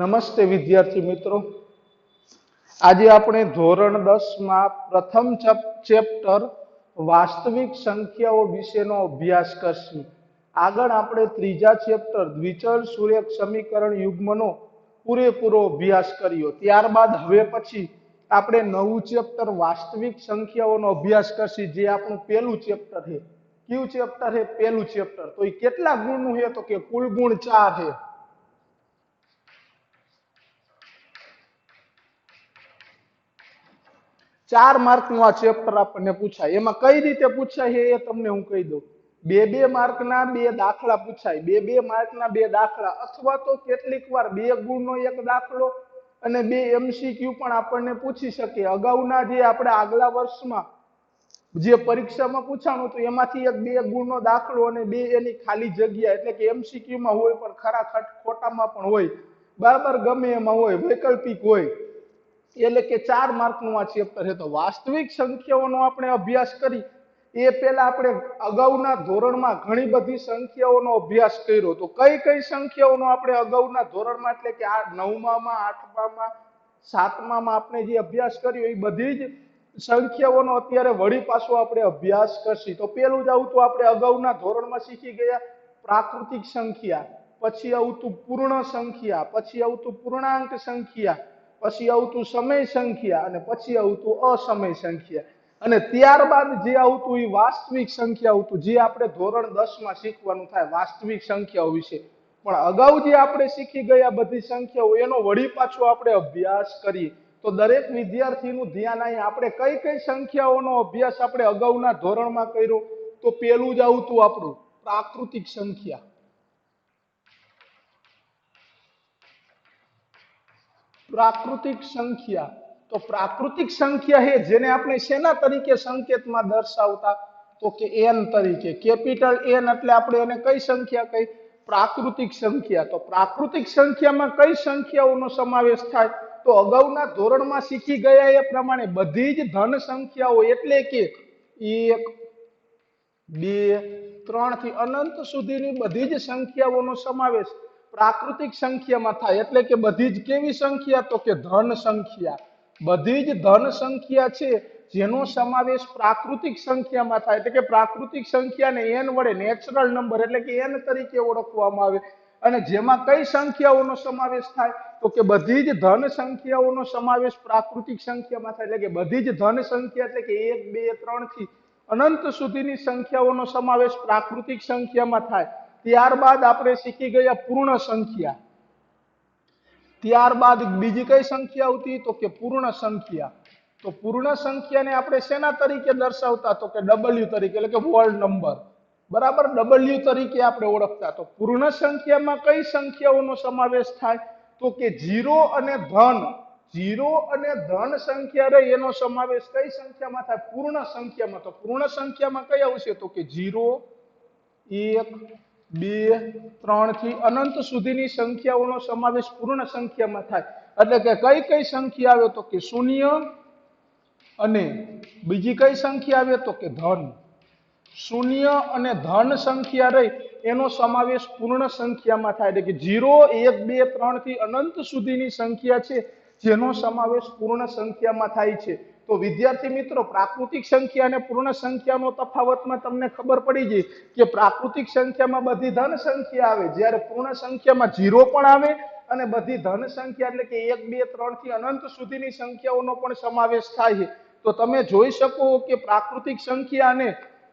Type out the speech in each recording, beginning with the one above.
નમસ્તે વિદ્યાર્થી મિત્રો, આજે આપણે ધોરણ 10 માં પ્રથમ ચેપ્ટર વાસ્તવિક સંખ્યાઓ વિશેનો અભ્યાસ કરશું। આગળ આપણે ત્રીજા ચેપ્ટર દ્વિચલ સુરેખ સમીકરણ યુગ્મનો પૂરેપૂરો અભ્યાસ કર્યો। ત્યારબાદ હવે પછી આપણે નવું ચેપ્ટર વાસ્તવિક સંખ્યાઓનો અભ્યાસ કરશું, જે આપણું પહેલું ચેપ્ટર છે। કયું ચેપ્ટર છે? પહેલું ચેપ્ટર। તો એ કેટલા ગુણનું છે? તો કે કુલ ગુણ 4 છે। 4 માર્કનું આ ચેપ્ટર આપણને પૂછાય। એમાં કઈ રીતે પૂછાય છે એ તમને હું કહી દઉં। 2 માર્કના 2 દાખલા પૂછાય, 2 માર્કના 2 દાખલા, અથવા તો કેટલીક વાર 2 ગુણનો એક દાખલો અને 2 MCQ પણ આપણને પૂછી શકે। અગાઉના જે આપણે આગલા વર્ષમાં જે પરીક્ષામાં પૂછાણું હતું એમાંથી એક 2 ગુણનો દાખલો અને 2 એની ખાલી જગ્યા, એટલે કે MCQ માં હોય પણ ખરા ખોટામાં પણ હોય, બરાબર, ગમે એમાં હોય, વૈકલ્પિક હોય। એટલે કે 4 માર્કનું આ ચેપ્ટર છે। તો વાસ્તવિક સંખ્યાઓનો આપણે અભ્યાસ કરી એ પહેલા આપણે અગાઉના ધોરણમાં ઘણી બધી સંખ્યાઓનો અભ્યાસ કર્યો। તો કઈ કઈ સંખ્યાઓનો આપણે અગાઉના ધોરણમાં, એટલે કે 9માં, 8માં, 7માં આપણે જે અભ્યાસ કર્યો એ બધી જ સંખ્યાઓનો અત્યારે વળી પાછો આપણે અભ્યાસ કરશું। તો પેલું જ આવતું આપણે અગાઉના ધોરણમાં શીખી ગયા પ્રાકૃતિક સંખ્યા, પછી આવતું પૂર્ણ સંખ્યા, પછી આવતું પૂર્ણાંક સંખ્યા, પછી આવતું સમય સંખ્યા, અને પછી આવતું અસમય સંખ્યા, અને ત્યારબાદ જે આવતું એ વાસ્તવિક સંખ્યા આવતું, જે આપણે ધોરણ 10 માં શીખવાનું થાય વાસ્તવિક સંખ્યાઓ વિશે। પણ અગાઉ જે આપણે શીખી ગયા બધી સંખ્યાઓ એનો વળી પાછો આપણે અભ્યાસ કરીએ। તો દરેક વિદ્યાર્થીનું ધ્યાન અહીં, આપણે કઈ કઈ સંખ્યાઓનો અભ્યાસ આપણે અગાઉના ધોરણમાં કર્યો। તો પેલું જ આવતું આપણું પ્રાકૃતિક સંખ્યા। પ્રાકૃતિક સંખ્યા, તો પ્રાકૃતિક સંખ્યા છે જેને આપણે શેના તરીકે સંકેતમાં દર્શાવતા? તો કે n તરીકે। કેપિટલ N એટલે આપણે એને કઈ સંખ્યા કહી? પ્રાકૃતિક સંખ્યા। તો પ્રાકૃતિક સંખ્યામાં કઈ સંખ્યાઓનો સમાવેશ થાય? તો અગાઉના ધોરણમાં શીખી ગયા એ પ્રમાણે બધી જ ધન સંખ્યાઓ, એટલે કે 1, 2, 3 થી અનંત સુધીની બધી જ સંખ્યાઓનો સમાવેશ પ્રાકૃતિક સંખ્યામાં થાય। એટલે કે બધી જ કેવી સંખ્યા? તો કે ધન સંખ્યા। બધી જ ધન સંખ્યા છે જેનો સમાવેશ પ્રાકૃતિક સંખ્યામાં થાય। એટલે કે પ્રાકૃતિક સંખ્યાને n વડે, નેચરલ નંબર એટલે કે n તરીકે ઓળખવામાં આવે। અને જેમાં કઈ સંખ્યાઓનો સમાવેશ થાય? તો કે બધી જ ધન સંખ્યાઓનો સમાવેશ પ્રાકૃતિક સંખ્યામાં થાય। એટલે કે બધી જ ધન સંખ્યા, એટલે કે 1, 2, 3 થી અનંત સુધીની સંખ્યાઓનો સમાવેશ પ્રાકૃતિક સંખ્યામાં થાય। ત્યારબાદ આપણે શીખી ગયા પૂર્ણ સંખ્યા। ત્યારબાદ બીજી કઈ સંખ્યા આવતી? તો કે પૂર્ણ સંખ્યા। તો પૂર્ણ સંખ્યાને આપણે શેના તરીકે દર્શાવતા? તો કે W તરીકે, એટલે કે હોલ નંબર, બરાબર, W તરીકે આપણે ઓળખતા। તો પૂર્ણ સંખ્યામાં કઈ સંખ્યાઓનો સમાવેશ થાય? તો કે 0 અને ધન, 0 અને ધન સંખ્યા રહી એનો સમાવેશ કઈ સંખ્યામાં થાય? પૂર્ણ સંખ્યામાં। તો પૂર્ણ સંખ્યામાં કઈ આવશે? તો કે 0, 1, 2, 3 થી અનંત સુધીની સંખ્યાઓનો સમાવેશ પૂર્ણ સંખ્યામાં થાય। એટલે કે કઈ કઈ સંખ્યા આવે? તો કે 0, અને બીજી કઈ સંખ્યા આવે? તો કે ધન। 0 અને ધન સંખ્યા રહી એનો સમાવેશ પૂર્ણ સંખ્યામાં થાય। એટલે કે 0, 1, 2, 3 થી અનંત સુધીની સંખ્યા છે જેનો સમાવેશ પૂર્ણ સંખ્યામાં થાય છે। તો વિદ્યાર્થી મિત્રો, પ્રાકૃતિક સંખ્યા અને પૂર્ણ સંખ્યાનો તફાવતમાં તમને ખબર પડી ગઈ કે પ્રાકૃતિક સંખ્યામાં બધી ધન સંખ્યા આવે, જ્યારે પૂર્ણ સંખ્યામાં 0 પણ આવે અને બધી ધન સંખ્યા, એટલે કે 1, 2, 3 થી અનંત સુધીની સંખ્યાઓનો પણ સમાવેશ થાય છે। તો તમે જોઈ શકો કે પ્રાકૃતિક સંખ્યા અને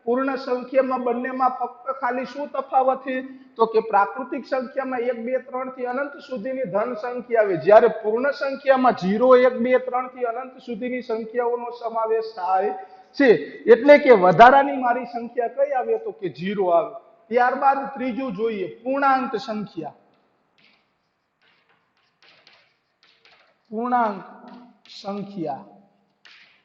પૂર્ણ સંખ્યામાં બંનેમાં ફક્ત ખાલી શું તફાવત છે? તો કે પ્રાકૃતિક સંખ્યામાં 1, 2, 3 થી અનંત સુધીની ધન સંખ્યા આવે, જ્યારે પૂર્ણ સંખ્યામાં 0, 1, 2, 3 થી અનંત સુધીની સંખ્યાઓનો સમાવેશ થાય છે। એટલે કે વધારાની મારી સંખ્યા કઈ આવે? તો કે 0 આવે। ત્યારબાદ ત્રીજું જોઈએ પૂર્ણાંક સંખ્યા। પૂર્ણાંક સંખ્યા,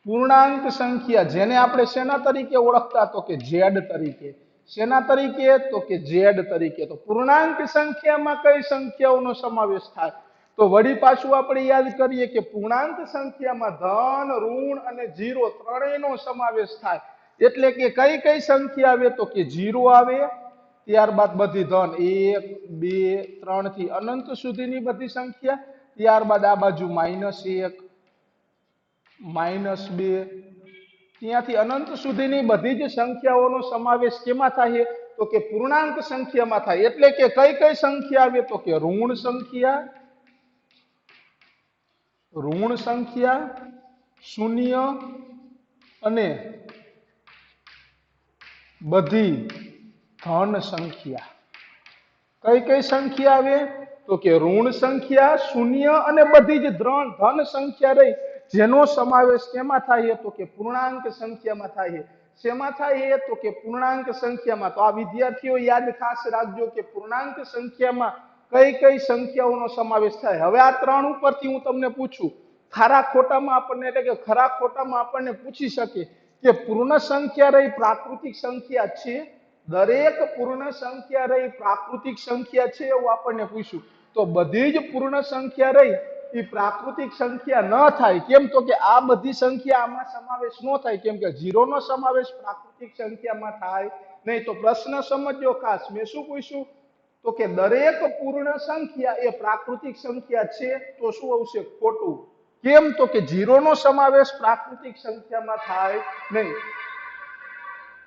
પૂર્ણાંક સંખ્યા જેને આપણે શેના તરીકે ઓળખતા? તો કે z તરીકે। શેના તરીકે? તો કે z તરીકે। તો પૂર્ણાંક સંખ્યામાં કઈ સંખ્યાઓનો સમાવેશ થાય? તો વળી પાછું આપણે યાદ કરીએ કે પૂર્ણાંક સંખ્યામાં ધન, ઋણ અને 0 ત્રણેયનો સમાવેશ થાય। એટલે કે કઈ કઈ સંખ્યા આવે? તો કે 0 આવે, ત્યારબાદ બધી ધન 1, 2, 3 થી અનંત સુધીની બધી સંખ્યા, ત્યારબાદ આ બાજુ -1 -2 ત્યાંથી અનંત સુધીની બધી જ સંખ્યાઓનો સમાવેશ કેમાં થાય તો કે પૂર્ણાંક સંખ્યામાં થાય એટલે કે કઈ કઈ સંખ્યા આવે તો કે ઋણ સંખ્યા શૂન્ય અને બધી ધન સંખ્યા કઈ કઈ સંખ્યા આવે તો કે ઋણ સંખ્યા શૂન્ય અને બધી જ ધન સંખ્યા રહી જેનો સમાવેશ કેમાં થાય તો કે પૂર્ણાંક સંખ્યામાં થાય શેમાં થાય તો કે પૂર્ણાંક સંખ્યામાં તો આ વિદ્યાર્થીઓ યાદ ખાસ રાખજો કે પૂર્ણાંક સંખ્યામાં કઈ કઈ સંખ્યાઓનો સમાવેશ થાય હવે આ ત્રણ ઉપરથી હું તમને પૂછું ખરા ખોટામાં આપણને એટલે કે ખરા ખોટામાં આપણને પૂછી શકે કે પૂર્ણ સંખ્યા રહી પ્રાકૃતિક સંખ્યા છે દરેક પૂર્ણ સંખ્યા રહી પ્રાકૃતિક સંખ્યા છે એવું આપણને પૂછ્યું તો બધી જ પૂર્ણ સંખ્યા રહી એ પ્રાકૃતિક સંખ્યા ન થાય કેમ તો કે આ બધી સંખ્યા આમાં સમાવેશ ન થાય કેમ કે 0 નો સમાવેશ પ્રાકૃતિક સંખ્યામાં થાય નહીં તો પ્રશ્ન સમજજો ખાસ મેં શું પૂછ્યું તો કે દરેક પૂર્ણ સંખ્યા એ પ્રાકૃતિક સંખ્યા છે તો શું આવશે ખોટું કેમ તો કે 0 નો સમાવેશ પ્રાકૃતિક સંખ્યામાં થાય નહીં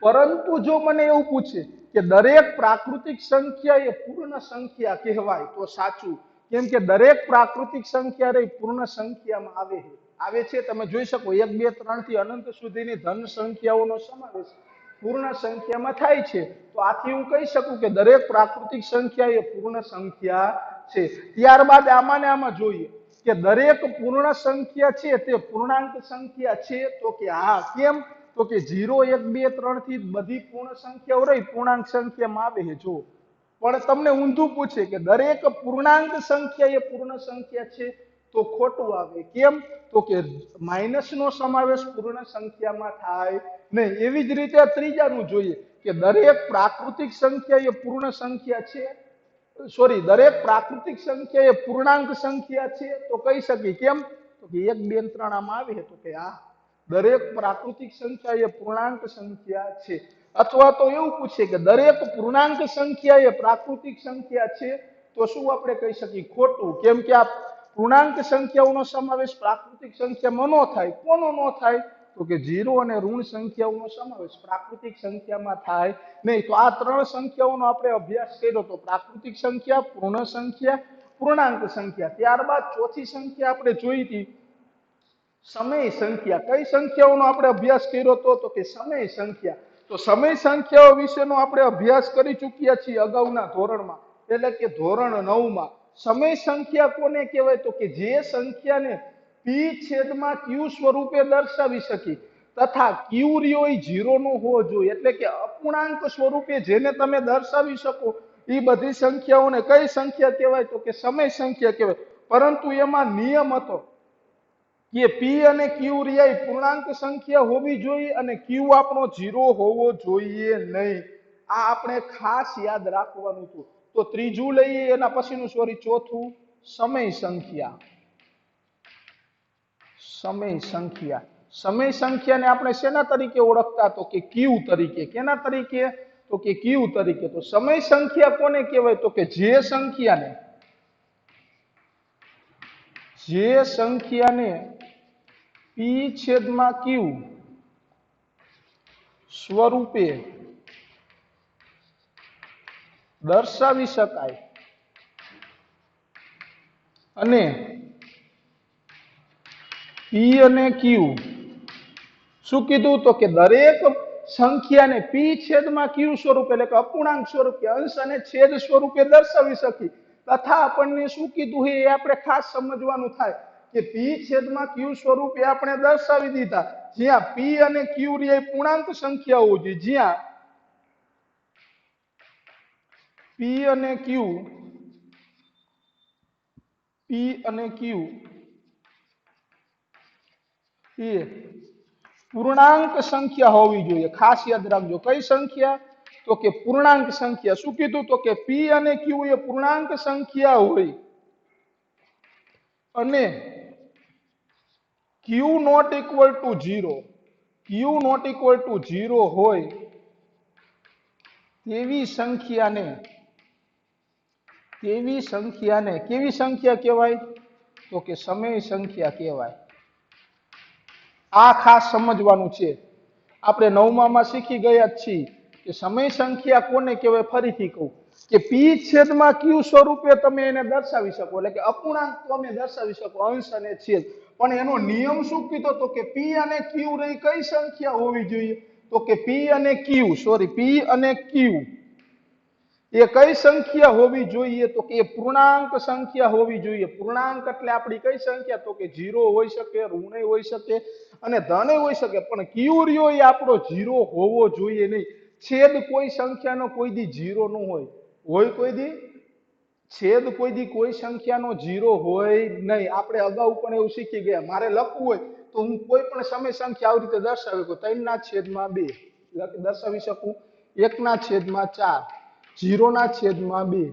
પરંતુ જો મને એવું પૂછે કે દરેક પ્રાકૃતિક સંખ્યા એ પૂર્ણ સંખ્યા કહેવાય તો સાચું કેમ કે દરેક પ્રાકૃતિક સંખ્યા રહી પૂર્ણ સંખ્યામાં આવે છે તમે જોઈ શકો 1 2 3 થી અનંત સુધીની ધન સંખ્યાઓનો સમાવેશ પૂર્ણ સંખ્યામાં થાય છે તો આથી હું કહી શકું કે દરેક પ્રાકૃતિક સંખ્યા એ પૂર્ણ સંખ્યા છે ત્યારબાદ આમાં ને આમાં જોઈએ કે દરેક પૂર્ણ સંખ્યા છે તે પૂર્ણાંક સંખ્યા છે તો કે હા કેમ તો કે 0 1 2 3 થી બધી પૂર્ણ સંખ્યાઓ રહી પૂર્ણાંક સંખ્યામાં આવે છે જો પણ તમને ઊંધું પૂછે કે દરેક પૂર્ણાંક સંખ્યા એ પૂર્ણ સંખ્યા છે તો ખોટું આવે કેમ તો કે માઇનસ નો સમાવેશ પૂર્ણ સંખ્યામાં થાય નહીં એવી જ રીતે ત્રીજાનું જોઈએ કે દરેક પ્રાકૃતિક સંખ્યા એ પૂર્ણ સંખ્યા છે દરેક પ્રાકૃતિક સંખ્યા એ પૂર્ણાંક સંખ્યા છે તો કહી શકી કેમ તો કે 1 2 3 આમાં આવે તો કે આ દરેક પ્રાકૃતિક સંખ્યા એ પૂર્ણાંક સંખ્યા છે અથવા તો એવું પૂછે કે દરેક પૂર્ણાંક સંખ્યા એ પ્રાકૃતિક સંખ્યા છે તો શું આપણે કહી શકીએ ખોટું કેમ કે આ પૂર્ણાંક સંખ્યાઓનો સમાવેશ પ્રાકૃતિક સંખ્યામાં ન થાય કોનો ન થાય તો કે 0 અને ઋણ સંખ્યાઓનો સમાવેશ પ્રાકૃતિક સંખ્યામાં થાય નહીં તો આ ત્રણ સંખ્યાઓનો આપણે અભ્યાસ કર્યો તો પ્રાકૃતિક સંખ્યા પૂર્ણ સંખ્યા પૂર્ણાંક સંખ્યા ત્યારબાદ ચોથી સંખ્યા આપણે જોઈ હતી સમય સંખ્યા કઈ સંખ્યાઓનો આપણે અભ્યાસ કર્યો તો કે સમય સંખ્યા તો સમય સંખ્યાઓ વિશેનો આપણે અભ્યાસ કરી ચૂક્યા છીએ અગાઉના ધોરણમાં એટલે કે ધોરણ 9 માં સમય સંખ્યા કોને કહેવાય તો કે જે સંખ્યાને p છેદમાં q સ્વરૂપે દર્શાવી શકી તથા q રહ્યો એ 0 નો હોવો જોઈએ એટલે કે અપૂર્ણાંક સ્વરૂપે જેને તમે દર્શાવી શકો એ બધી સંખ્યાઓને કઈ સંખ્યા કહેવાય તો કે સમય સંખ્યા કહેવાય પરંતુ એમાં નિયમ હતો કે p અને q રહ્યા પૂર્ણાંક સંખ્યા હોવી જોઈએ અને q આપણો 0 હોવો જોઈએ નહીં આ આપણે ખાસ યાદ રાખવાનું હતું તો ત્રીજું લઈએ એના પછીનું ચોથું સમય સંખ્યાને આપણે શેના તરીકે ઓળખતા તો કે q તરીકે કેના તરીકે તો કે q તરીકે તો સમય સંખ્યા કોને કહેવાય તો કે જે સંખ્યાને p છેદમાં q સ્વરૂપે દર્શાવી શકાય અને p અને q શું કીધું તો કે દરેક સંખ્યાને p છેદમાં q સ્વરૂપે એટલે કે અપૂર્ણાંક સ્વરૂપે અંશ અને છેદ સ્વરૂપે દર્શાવી શકી તથા આપણને શું કીધું એ આપણે ખાસ સમજવાનું થાય કે p છેદમાં q સ્વરૂપે આપણે દર્શાવી દીધા જ્યાં p અને q એ પૂર્ણાંક સંખ્યાઓ છે જ્યાં p અને q એ પૂર્ણાંક સંખ્યા હોવી જોઈએ ખાસ યાદ રાખજો કઈ સંખ્યા તો કે પૂર્ણાંક સંખ્યા શું કીધું તો કે p અને q એ પૂર્ણાંક સંખ્યા હોય અને q not equal to 0 હોય તેવી સંખ્યાને કેવી સંખ્યા કહેવાય તો કે સમય સંખ્યા કહેવાય. આ ખાસ સમજવાનું છે. આપણે નવમામાં શીખી ગયા જ છીએ કે સમય સંખ્યા કોને કહેવાય. ફરીથી કહું કે પી છેદમાં ક્યુ સ્વરૂપે તમે એને દર્શાવી શકો, એટલે કે અપૂર્ણાંક તમે દર્શાવી શકો, અંશ અને છેદ. પણ એનો નિયમ શું કીધો તો કે પી અને ક્યુ રહી કઈ સંખ્યા હોવી જોઈએ, તો કે પી અને ક્યુ, સોરી, પી અને ક્યુ એ કઈ સંખ્યા હોવી જોઈએ, તો કે પૂર્ણાંક સંખ્યા હોવી જોઈએ. પૂર્ણાંક એટલે આપણી કઈ સંખ્યા, તો કે 0 હોઈ શકે, ઋણ હોઈ શકે અને ધન હોઈ શકે, પણ ક્યુ રહ્યો એ આપણો 0 હોવો જોઈએ નહીં. છેદ કોઈ સંખ્યાનો કોઈ દી 0 ન હોય. હોય કોઈ દી? છેદ કોઈ દી કોઈ સંખ્યાનો 0 હોય નહીં. આપણે અગાઉ પણ એવું શીખી ગયા. મારે લખવું હોય તો હું કોઈ પણ સમય સંખ્યા આવી રીતે દર્શાવી શકું. 3/2 દર્શાવી શકું, 1/4, 0/2.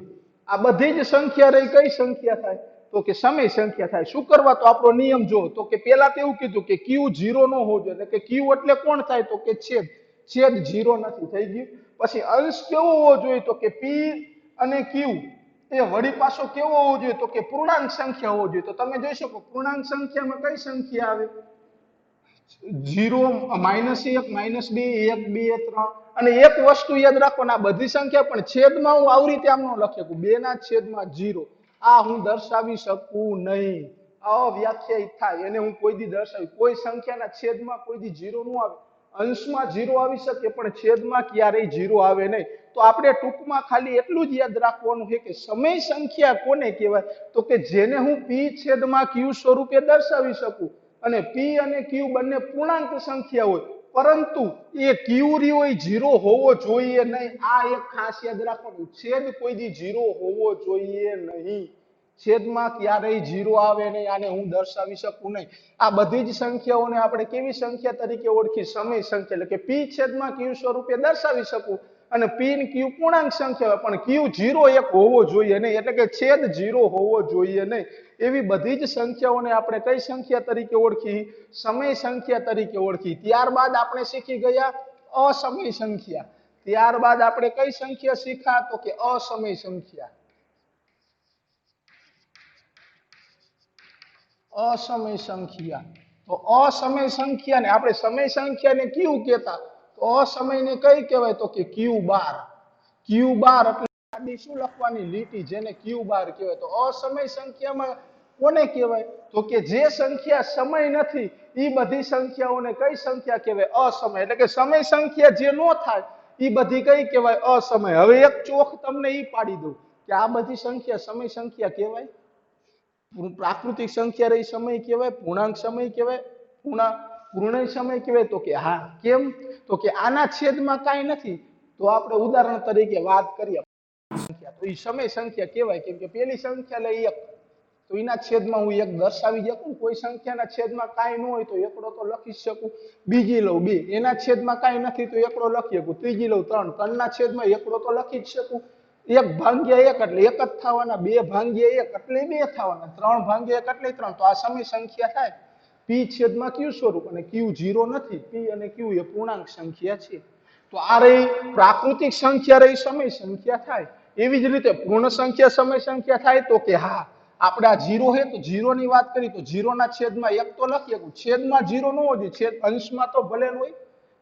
આ બધી જ સંખ્યા રહી કઈ સંખ્યા થાય, તો કે સમય સંખ્યા થાય. શું કરવા, તો આપણો નિયમ જો, તો કે પેલા તો એવું કીધું કે ક્યુ 0 ન હોવો જોઈએ, એટલે કે ક્યુ એટલે કોણ થાય, તો કે છેદ. છેદ 0 નથી, થઈ ગયું. પછી અંશ કેવો હોવો જોઈએ, તો કે પી અને ક્યુ એ વળી પાછો કેવો હોવો જોઈએ, તો કે પૂર્ણાંક સંખ્યા હોવો જોઈએ. તો તમે જોઈ શકો પૂર્ણાંક સંખ્યામાં કઈ સંખ્યા આવે, 0, -1, -2, 1, 2, 3. અને એક વસ્તુ યાદ રાખો, આ બધી સંખ્યા પણ છેદમાં હું આવી રીતે આમ ન લખી શકું, 2/0. આ હું દર્શાવી શકું નહીં, અવ્યાખ્યાયિત થાય. એને હું કોઈ દી દર્શાવી, કોઈ સંખ્યાના છેદમાં કોઈ દી 0 ન આવે. અંશમાં 0 આવી શકે પણ છેદમાં ક્યારેય 0 આવે નહીં. તો આપણે ટૂંકમાં ખાલી એટલું જ યાદ રાખવાનું છે કે સમય સંખ્યા કોને કહેવાય, તો કે જેને હું પી છેદમાં ક્યુ સ્વરૂપે દર્શાવી શકું. અને પી અને ક્યુ બંને પૂર્ણાંક સંખ્યા હોય, પરંતુ એ ક્યુ રહ્યો એ 0 હોવો જોઈએ નહીં. આ એક ખાસ યાદ રાખવાનું, છેદ કોઈ દી 0 હોવો જોઈએ નહીં. છેદમાં ક્યારેય 0 આવે નહીં, આને હું દર્શાવી શકું નહીં. આ બધી જ સંખ્યાઓને આપણે કેવી સંખ્યા તરીકે ઓળખી, સમય સંખ્યા, એટલે કે પી છેદમાં ક્યુ સ્વરૂપે દર્શાવી શકું. અને પી ને ક્યુ પૂર્ણાંક સંખ્યા, પણ ક્યુ 0 એક હોવો જોઈએ નહીં, એટલે કે છેદ 0 હોવો જોઈએ નહીં. એવી બધી જ સંખ્યાઓને આપણે કઈ સંખ્યા તરીકે ઓળખી, સમય સંખ્યા તરીકે ઓળખી. ત્યારબાદ આપણે શીખી ગયા અસમય સંખ્યા. ત્યારબાદ આપણે કઈ સંખ્યા શીખ્યા, તો કે અસમય સંખ્યા. અસમય સંખ્યા. તો અસમય સંખ્યાને આપણે સમય સંખ્યાને ક્યુ કહેતા, તો અસમયને કઈ કહેવાય, તો કે ક્યુ બાર. ક્યુ બાર એટલે આડી શું લખવાની, લીટી, જેને ક્યુ બાર કહેવાય. તો અસમય સંખ્યામાં કોને કહેવાય, તો કે જે સંખ્યા સમય નથી એ બધી સંખ્યાઓને કઈ સંખ્યા કહેવાય, અસમય. એટલે કે સમય સંખ્યા જે નો થાય એ બધી કઈ કહેવાય, અસમય. હવે એક ચોક તમને ઈ પાડી દઉં કે આ બધી સંખ્યા સમય સંખ્યા કહેવાય. પ્રાકૃતિક સંખ્યા રહી સમય કહેવાય, પૂર્ણાંક સમય કહેવાય, પૂર્ણ સમય કહેવાય, તો કે હા. કેમ, તો કે આના છેદમાં કાંઈ નથી. તો આપણે ઉદાહરણ તરીકે વાત કરીએ સંખ્યા, તો એ સમય સંખ્યા કહેવાય. કેમ કે પેલી સંખ્યા લઈ 1, તો એના છેદમાં હું 1 દર્શાવી શકું. કોઈ સંખ્યાના છેદમાં કાંઈ ન હોય તો એકડો તો લખી શકું. બીજી લઉં 2, એના છેદમાં કાંઈ નથી તો એકડો લખી શકું. ત્રીજી લઉં 3, 3ના છેદમાં એકડો તો લખી જ શકું. 1/1 એટલે 1 જ થવાના, 2/1 એટલે 2 થવાના, 3/1 એટલે 3. તો આ સમય સંખ્યા થાય પી છેદમાં ક્યુ સ્વરૂપ. અને ક્યુ 0 નથી, પી અને ક્યુ એ પૂર્ણાંક સંખ્યા છે. તો આ રહી પ્રાકૃતિક સંખ્યા રહી સમય સંખ્યા થાય. એવી જ રીતે પૂર્ણ સંખ્યા સમય સંખ્યા થાય, તો કે હા આપણે આ 0 છે તો 0 ની વાત કરી તો 0 ના છેદમાં 1 તો લખી શકું. છેદમાં 0 ન હોય, છેદ અંશમાં તો ભલે ન હોય.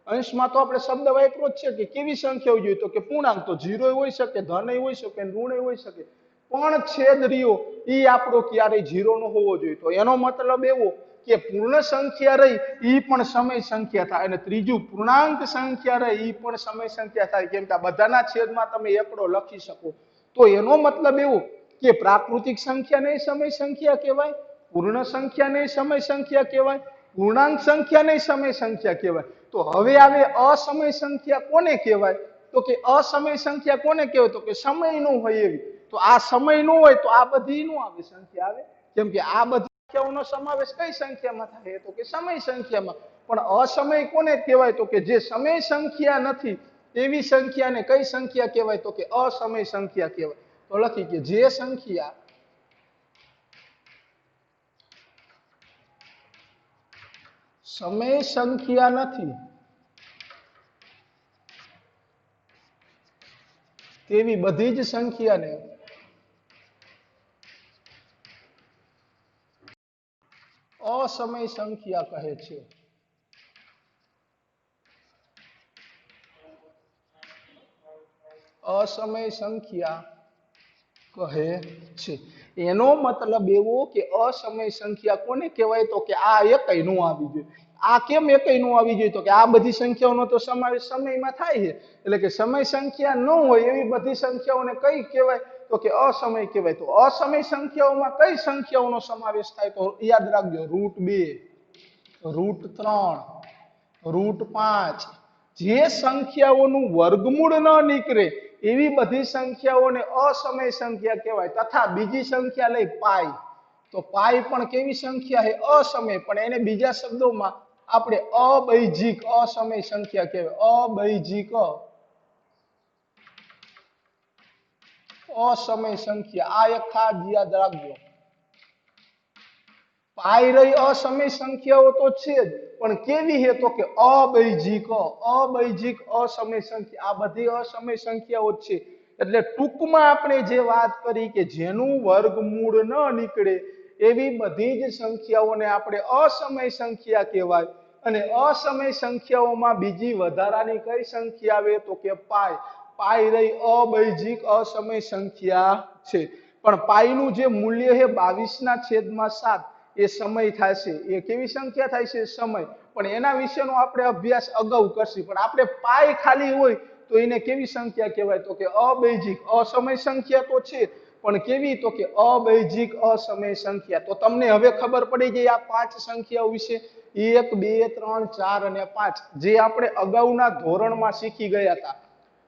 અંશમાં તો આપણે શબ્દ વાપરો જ છે કે કેવી સંખ્યા હોવી જોઈએ, તો કે પૂર્ણાંક. તો 0 હોઈ શકે, ધન હોઈ શકે, ઋણ હોઈ શકે, પણ છેદ રહ્યો એ આપણો ક્યારેય 0 ન હોવો જોઈએ. તો એનો મતલબ એવો કે પૂર્ણ સંખ્યા રહી એ પણ સમય સંખ્યા થાય, અને ત્રીજું પૂર્ણાંક સંખ્યા રહી એ પણ સમય સંખ્યા થાય. કેમ કે આ બધાના છેદમાં તમે એકડો લખી શકો. તો એનો મતલબ એવો કે પ્રાકૃતિક સંખ્યાને સમય સંખ્યા કહેવાય, પૂર્ણ સંખ્યાને સમય સંખ્યા કહેવાય, પૂર્ણાંક સંખ્યાને સમય સંખ્યા કહેવાય. તો હવે આવે અસમય સંખ્યા કોને કહેવાય, તો કે અસમય સંખ્યા કોને કહેવાય, તો કે સમય નો હોય એવી. તો આ સમય નો હોય તો આ બધી નો આવે સંખ્યા આવે. કેમ કે આ બધી સંખ્યાઓનો સમાવેશ કઈ સંખ્યામાં થાય, તો કે સમય સંખ્યામાં. પણ અસમય કોને કહેવાય, તો કે જે સમય સંખ્યા નથી એવી સંખ્યાને કઈ સંખ્યા કહેવાય, તો કે અસમય સંખ્યા કહેવાય. તો લખી કે જે સંખ્યા સમય સંખ્યા નથી તેવી બધી જ સંખ્યાને અસમય સંખ્યા કહે છે. અસમય સંખ્યા કહે છે. એનો મતલબ એવો કે અસમય સંખ્યા કોને કહેવાય? તો કે આ એકય નો આવી જોઈએ. આ કેમ એકય નો આવી જોઈએ? તો કે આ બધી સંખ્યાઓનો તો સમાવેશ સમયમાં થાય છે. એટલે કે સમય સંખ્યા ન હોય એવી બધી સંખ્યાઓને કઈ કહેવાય? તો કે અસમય કહેવાય. તો અસમય સંખ્યાઓમાં કઈ સંખ્યાઓનો સમાવેશ થાય? તો યાદ રાખજો, √2, √3, √5. જે સંખ્યાઓનું વર્ગમૂળ ન નીકળે એવી બધી સંખ્યાઓને અસમય સંખ્યા કહેવાય. તથા બીજી સંખ્યા લઈ પાઈ, તો પાઈ પણ કેવી સંખ્યા છે? અસમય, પણ એને બીજા શબ્દોમાં આપણે અબૈજિક અસમય સંખ્યા કહેવાય. અબૈજિક અસમય સંખ્યા. આ એક ખાસ યાદ રાખજો. પાઈ રહી અસમય સંખ્યાઓ તો છે જ, પણ કેવી છે? તો કે અબૈજિક અસમય સંખ્યા. આ બધી અસમય સંખ્યાઓ છે. એટલે ટૂંકમાં આપણે જે વાત કરી કે જેનું વર્ગમૂળ ન નીકળે એવી બધી જ સંખ્યાઓને આપણે અસમય સંખ્યા કહેવાય. અને અસમય સંખ્યાઓમાં બીજી વધારાની કઈ સંખ્યા આવે? તો કે પાઈ. પાઈ રહી અબૈજિક અસમય સંખ્યા છે. પણ પાઈનું જે મૂલ્ય છે 22/7 એ સમય થશે. એ કેવી સંખ્યા થાય છે? સમય. પણ એના વિશેનો આપણે અભ્યાસ અગાઉ કરશું. પણ આપણે પાઈ ખાલી હોય તો એને કેવી સંખ્યા કહેવાય? તો કે અબૈજિક અસમય સંખ્યા તો છે, પણ કેવી? તો કે અબૈજિક અસમય સંખ્યા. તો તમને હવે ખબર પડી ગઈ આ 5 સંખ્યાઓ વિશે. 1, 2, 3, 4 અને 5 જે આપણે અગાઉના ધોરણમાં શીખી ગયા હતા.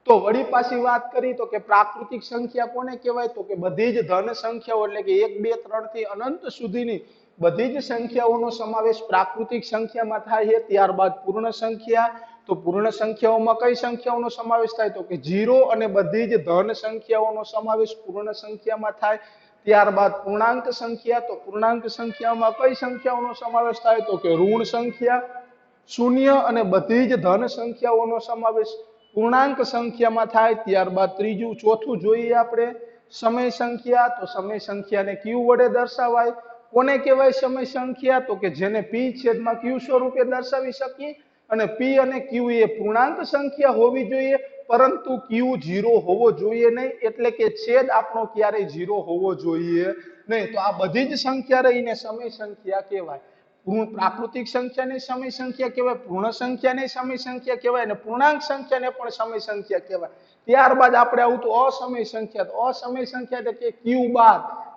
તો વળી પાછી વાત કરી તો કે પ્રાકૃતિક સંખ્યા કોને કહેવાય? તો કે બધી જ ધન સંખ્યાઓ, એટલે કે 1, 2, 3 થી અનંત સુધીની બધી જ સંખ્યાઓનો સમાવેશ પ્રાકૃતિક સંખ્યામાં થાય છે. ત્યારબાદ પૂર્ણ સંખ્યા. તો પૂર્ણ સંખ્યાઓમાં કઈ સંખ્યાઓનો સમાવેશ થાય? તો કે 0 અને બધી જ ધન સંખ્યાઓનો સમાવેશ પૂર્ણ સંખ્યામાં થાય. ત્યારબાદ પૂર્ણાંક સંખ્યા. તો પૂર્ણાંક સંખ્યામાં કઈ સંખ્યાઓનો સમાવેશ થાય? તો કે ઋણ સંખ્યા. શૂન્ય અને બધી જ ધન સંખ્યાઓનો સમાવેશ પૂર્ણાંક સંખ્યામાં થાય. ત્યારબાદ ચોથું જોઈએ આપણે સમય સંખ્યા. તો સમય સંખ્યાને ક્યુ વડે દર્શાવાય. કોને કહેવાય સમય સંખ્યા? તો કે જેને p/q સ્વરૂપે દર્શાવી શકીએ. અને p અને q એ પૂર્ણાંક સંખ્યા હોવી જોઈએ, પરંતુ q 0 હોવો જોઈએ નહીં. એટલે કે છેદ આપણો ક્યારેય 0 હોવો જોઈએ નહીં. તો આ બધી જ સંખ્યા રહીને સમય સંખ્યા કહેવાય. પ્રાકૃતિક સંખ્યાને સમય સંખ્યા કહેવાય, પૂર્ણ સંખ્યાને સમય સંખ્યા કહેવાય, અને પૂર્ણાંક સંખ્યાને પણ સમય સંખ્યા કહેવાય. ત્યારબાદ આપણે આવતું અસમય સંખ્યા. તો અસમય સંખ્યા એટલે કે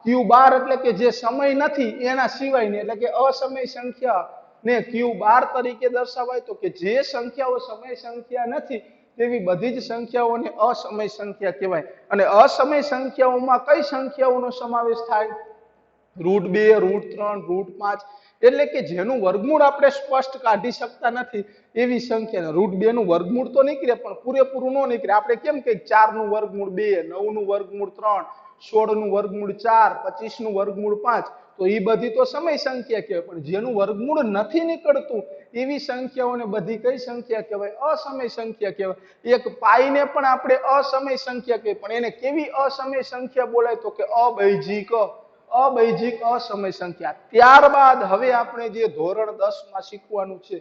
q12 એટલે કે જે સમય નથી એના સિવાયની, એટલે કે અસમય સંખ્યા ને q12 તરીકે દર્શાવાય. તો કે જે સંખ્યાઓ સમય સંખ્યા નથી તેવી બધી જ સંખ્યાઓને અસમય સંખ્યા કહેવાય. અને અસમય સંખ્યાઓમાં કઈ સંખ્યાઓનો સમાવેશ થાય? √2, √3, √5. એટલે કે જેનું વર્ગમૂળ આપણે સ્પષ્ટ કાઢી શકતા નથી એવી સંખ્યા. √2 નું વર્ગમૂળ તો નીકળે પણ પૂરેપૂરું ન નીકળે. આપણે કેમ કે 4 નું વર્ગમૂળ 2, 9 નું વર્ગમૂળ 3, 16 નું વર્ગમૂળ 4, 25 નું વર્ગમૂળ 5. તો એ બધી તો સમય સંખ્યા કહેવાય. પણ જેનું વર્ગમૂળ નથી નીકળતું એવી સંખ્યાઓને બધી કઈ સંખ્યા કહેવાય? અસમય સંખ્યા કહેવાય. એક પાઈને પણ આપણે અસમય સંખ્યા કહેવાય. પણ એને કેવી અસમય સંખ્યા બોલાય? તો કે અબૈજિક અસમય સંખ્યા. ત્યારબાદ હવે આપણે જે ધોરણ 10 માં શીખવાનું છે,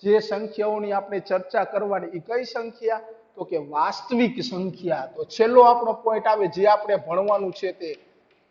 જે સંખ્યાઓની આપણે ચર્ચા કરવાની, એ કઈ સંખ્યા? તો કે વાસ્તવિક સંખ્યા. તો છેલ્લો આપણો પોઈન્ટ આવે જે આપણે ભણવાનું છે તે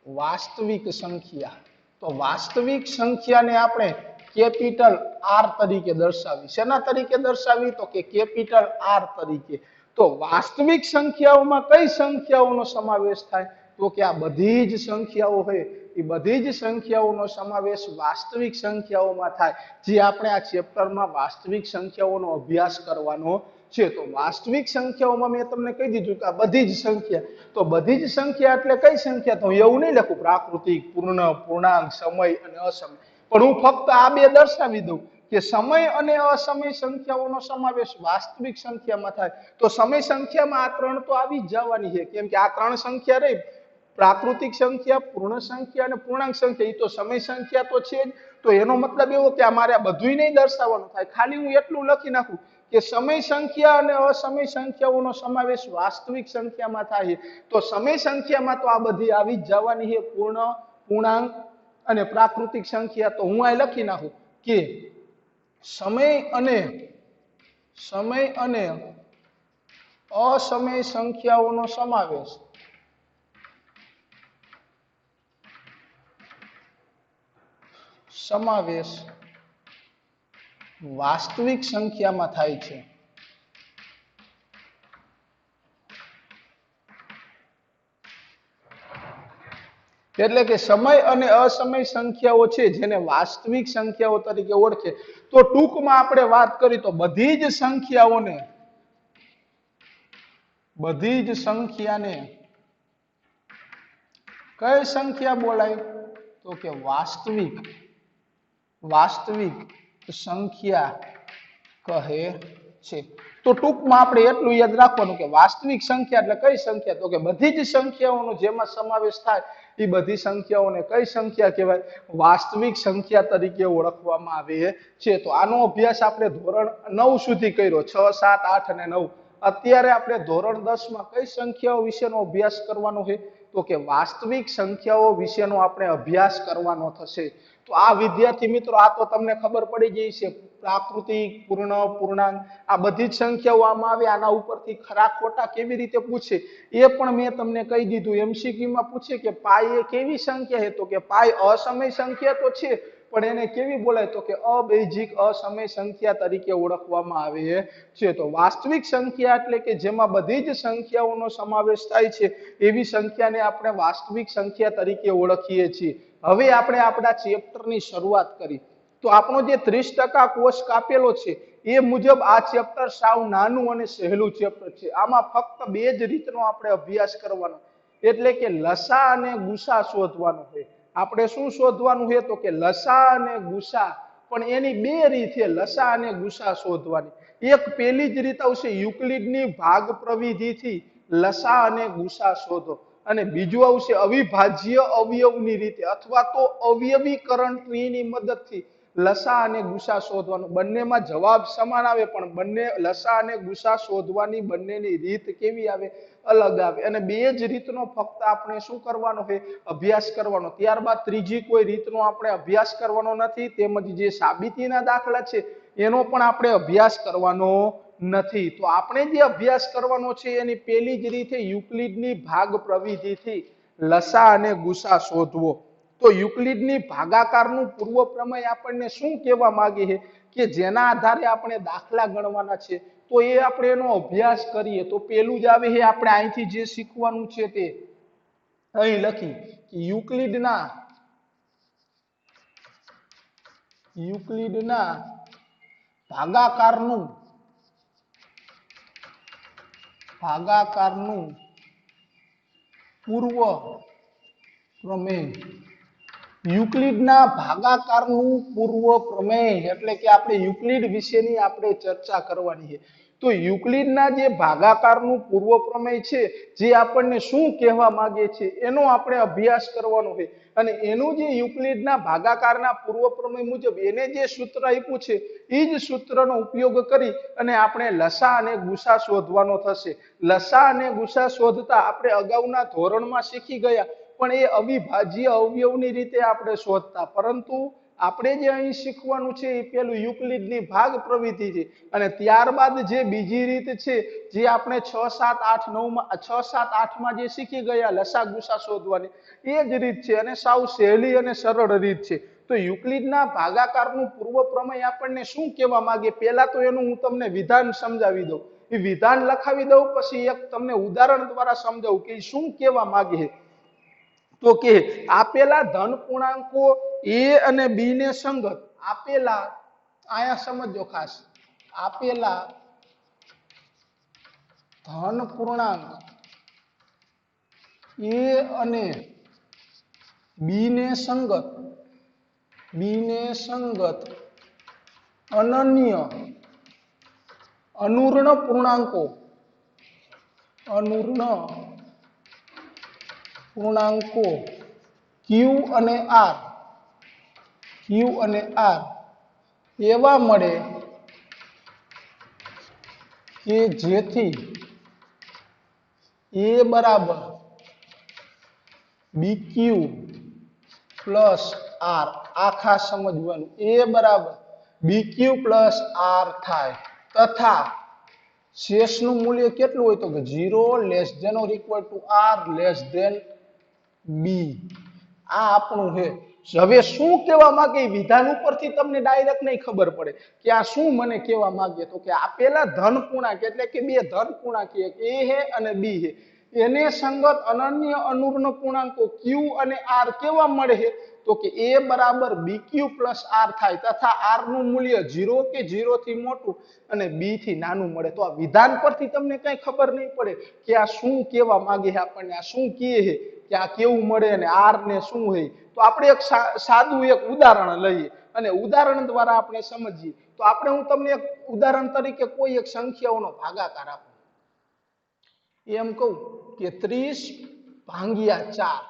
વાસ્તવિક સંખ્યા. તો વાસ્તવિક સંખ્યાને આપણે કેપિટલ R તરીકે દર્શાવી. શેના તરીકે દર્શાવી? તો કે કેપિટલ R તરીકે. તો વાસ્તવિક સંખ્યાઓમાં કઈ સંખ્યાઓનો સમાવેશ થાય? તો કે આ બધી જ સંખ્યાઓ હોય એ બધી જ સંખ્યાઓનો સમાવેશ વાસ્તવિક સંખ્યાઓમાં થાય. જે આપણે આ ચેપ્ટરમાં વાસ્તવિક સંખ્યાઓનો અભ્યાસ કરવાનો છે. તો વાસ્તવિક સંખ્યાઓમાં મેં તમને કહી દીધું કે આ બધી જ સંખ્યા. તો બધી જ સંખ્યા એટલે કઈ સંખ્યા? તો એવું નહીં લખું પ્રાકૃતિક, પૂર્ણ, પૂર્ણાંક, સમય અને અસમય. પણ હું ફક્ત આ બે દર્શાવી દઉં કે સમય અને અસમય સંખ્યાઓનો સમાવેશ વાસ્તવિક સંખ્યામાં થાય. તો સમય સંખ્યામાં આ ત્રણ તો આવી જ જવાની છે, કેમ કે આ ત્રણ સંખ્યા રહી, પ્રાકૃતિક સંખ્યા, પૂર્ણ સંખ્યા અને પૂર્ણાંક સંખ્યા, એ તો સમય સંખ્યા તો છે જ. તો એનો મતલબ એવો કે અમારે આ બધું નહીં દર્શાવવાનું થાય. ખાલી હું એટલું લખી નાખું કે સમય સંખ્યા અને અસમય સંખ્યાઓનો સમાવેશ વાસ્તવિક સંખ્યામાં થાય. તો સમય સંખ્યામાં તો આ બધી આવી જ જવાની છે, પૂર્ણ, પૂર્ણાંક, અને પ્રાકૃતિક સંખ્યા તો હું આ લખી નાખું કે સમય અને અસમય સંખ્યાઓનો સમાવેશ વાસ્તવિક સંખ્યામાં થાય છે. એટલે કે સમય અને અસમય સંખ્યાઓ છે જેને વાસ્તવિક સંખ્યાઓ તરીકે ઓળખે. તો ટૂંકમાં આપણે વાત કરી તો બધી જ સંખ્યાને કઈ સંખ્યા બોલાય તો કે વાસ્તવિક સંખ્યા કહે છે. તો ટૂંકમાં આપણે એટલું યાદ રાખવાનું કે વાસ્તવિક સંખ્યા એટલે કઈ સંખ્યા તો કે બધી જ સંખ્યાઓનો જેમાં સમાવેશ થાય એ બધી સંખ્યાઓને કઈ સંખ્યા કહેવાય વાસ્તવિક સંખ્યા તરીકે ઓળખવામાં આવે છે. તો આનો અભ્યાસ આપણે ધોરણ 9 સુધી કર્યો 6, 7, 8 અને 9. અત્યારે આપણે ધોરણ 10 માં કઈ સંખ્યાઓ વિશેનો અભ્યાસ કરવાનો છે તો કે વાસ્તવિક સંખ્યાઓ વિશેનો આપણે અભ્યાસ કરવાનો થશે. તો આ વિદ્યાર્થી મિત્રો આ તો તમને ખબર પડી ગઈ છે પ્રાકૃતિક, પૂર્ણ, પૂર્ણાંક આ બધી જ સંખ્યાઓ આમાં આવે. આના ઉપરથી ખરા ખોટા કેવી રીતે પૂછે એ પણ મેં તમને કહી દીધું. એમસીક્યુ માં પૂછે કે પાઈ એ કેવી સંખ્યા છે તો કે પાઈ અસમય સંખ્યા તો છે પણ એને કેવી બોલાય તો કે અબૈજિક અસમય સંખ્યા તરીકે ઓળખવામાં આવે છે. તો વાસ્તવિક સંખ્યા એટલે કે જેમાં બધી જ સંખ્યાઓનો સમાવેશ થાય છે એવી સંખ્યાને આપણે વાસ્તવિક સંખ્યા તરીકે ઓળખીએ છીએ. હવે આપણે આપણા ચેપ્ટરની શરૂઆત કરી તો આપણો જે 30% કોર્સ કાપેલો છે એ મુજબ આ ચેપ્ટર સાવ નાનું અને સહેલું ચેપ્ટર છે. આમાં ફક્ત બે જ રીતનો આપણે અભ્યાસ કરવાનો એટલે કે લસા અને ગુસા શોધવાનો છે. આપણે શું શોધવાનું છે તો કે લસા અને ગુસા, પણ એની બે રીત છે લસા અને ગુસા શોધવાની. એક પેલી જ રીત આવશે યુક્લિડની ભાગ પ્રવિધિથી લસા અને ગુસા શોધો અને બીજું આવશે અવિભાજ્ય અવયવની રીતે અથવા તો અવયવીકરણ ટ્રીની મદદથી લસા અને ગુસા શોધવાનું. બંનેમાં જવાબ સમાન આવે પણ બંને લસા અને ગુસા શોધવાની બંનેની રીત કેવી આવે અલગ આવે અને બે જ રીતનો ફક્ત આપણે શું કરવાનો છે અભ્યાસ કરવાનો. ત્યારબાદ ત્રીજી કોઈ રીતનો આપણે અભ્યાસ કરવાનો નથી તેમજ જે સાબિતીના દાખલા છે એનો પણ આપણે અભ્યાસ કરવાનો નથી. તો આપણે જે અભ્યાસ કરવાનો છે એની પહેલી જ રીત યુક્લિડની ભાગ પ્રવિધિથી લસા અને ગુસા શોધવો. તો યુક્લિડની ભાગાકારનું પૂર્વ પ્રમેય આપણને શું કહેવા માંગે છે કે જેના આધારે આપણે દાખલા ગણવાના છે તો એ આપણે એનો અભ્યાસ કરીએ. તો પેલું જ આવે છે આપણે અહીંથી જે શીખવાનું છે તે અહીં લખી કે યુક્લિડના ભાગાકારનું પૂર્વ પ્રમેય. યુક્લિડના ભાગાકારનું પૂર્વ પ્રમેય એટલે કે આપણે યુક્લિડ વિશેની આપણે ચર્ચા કરવાની છે. તો યુક્લિડના જે ભાગાકારનું પૂર્વ પ્રમેય છે જે આપણને શું કહેવા માંગે છે એનો આપણે અભ્યાસ કરવાનો છે અને એનું જે યુક્લિડના ભાગાકારના પૂર્વ પ્રમેય મુજબ એને જે સૂત્ર આપ્યું છે એ જ સૂત્રનો ઉપયોગ કરી અને આપણે લસા અને ગુસા શોધવાનો થશે. લસા અને ગુસા શોધતા આપણે અગાઉના ધોરણમાં શીખી ગયા પણ એ અવિભાજ્ય અવયવની રીતે આપણે શોધતા, પરંતુ આપણે જે અહીં શીખવાનું છે એ પેલું યુક્લિડની ભાગ પ્રવિધિ છે અને ત્યારબાદ જે બીજી રીત છે જે આપણે 6, 7, 8 માં જે શીખી ગયા લસા ગુસા શોધવાની એ જ રીત છે અને સાવ સહેલી અને સરળ રીત છે. તો યુક્લિડના ભાગાકારનું પૂર્વ પ્રમેય આપણને શું કહેવા માંગે પહેલા તો એનું હું તમને વિધાન સમજાવી દઉં. એ વિધાન લખાવી દઉં પછી એક તમને ઉદાહરણ દ્વારા સમજાવું કે શું કહેવા માંગે છે. તો કે આપેલા ધન પૂર્ણાંકો a અને b ને સંગત આપેલા આયા સમજો ખાસ આપેલા ધન પૂર્ણાંક a અને b ને સંગત અનન્ય અનુર્ણ પૂર્ણાંકો q અને r એવા મળે કે જેથી a બરાબર bq પ્લસ આર, આ ખાસ સમજવાનું. એ બરાબર બીક્યુ પ્લસ આર થાય તથા શેષનું મૂલ્ય કેટલું હોય તો કે 0 less than or equal to r less than b. આ આપણું છે. હવે શું કહેવા માંગે વિધાન ઉપરથી તમને ડાયરેક્ટ નહીં ખબર પડે કે આ શું મને કહેવા માંગે તો કે આપેલા ધન પૂર્ણાંક એટલે કે બે ધન પૂર્ણાંક એક એ છે અને બી છે એને સંગત અનન્ય અનુર્ણ પૂર્ણાંકો ક્યુ અને આર કેવા મળે છે તો કે એ બરાબર બીક્યુ પ્લસ આર થાય તથા આર નું મૂલ્ય 0 કે 0 થી મોટું અને બી થી નાનું મળે. તો આ વિધાન પરથી તમને કઈ ખબર નહીં પડે કે આ શું કહેવા માંગે છે આપણને, આ શું કહે છે કે આ કેવું મળે અને આર ને શું હોય. તો આપણે એક સાદું એક ઉદાહરણ લઈએ અને ઉદાહરણ દ્વારા આપણે સમજીએ. તો આપણે હું તમને એક ઉદાહરણ તરીકે કોઈ એક સંખ્યાઓનો ભાગાકાર આપું. એમ કહું કે 30 ભાંગ્યા 4.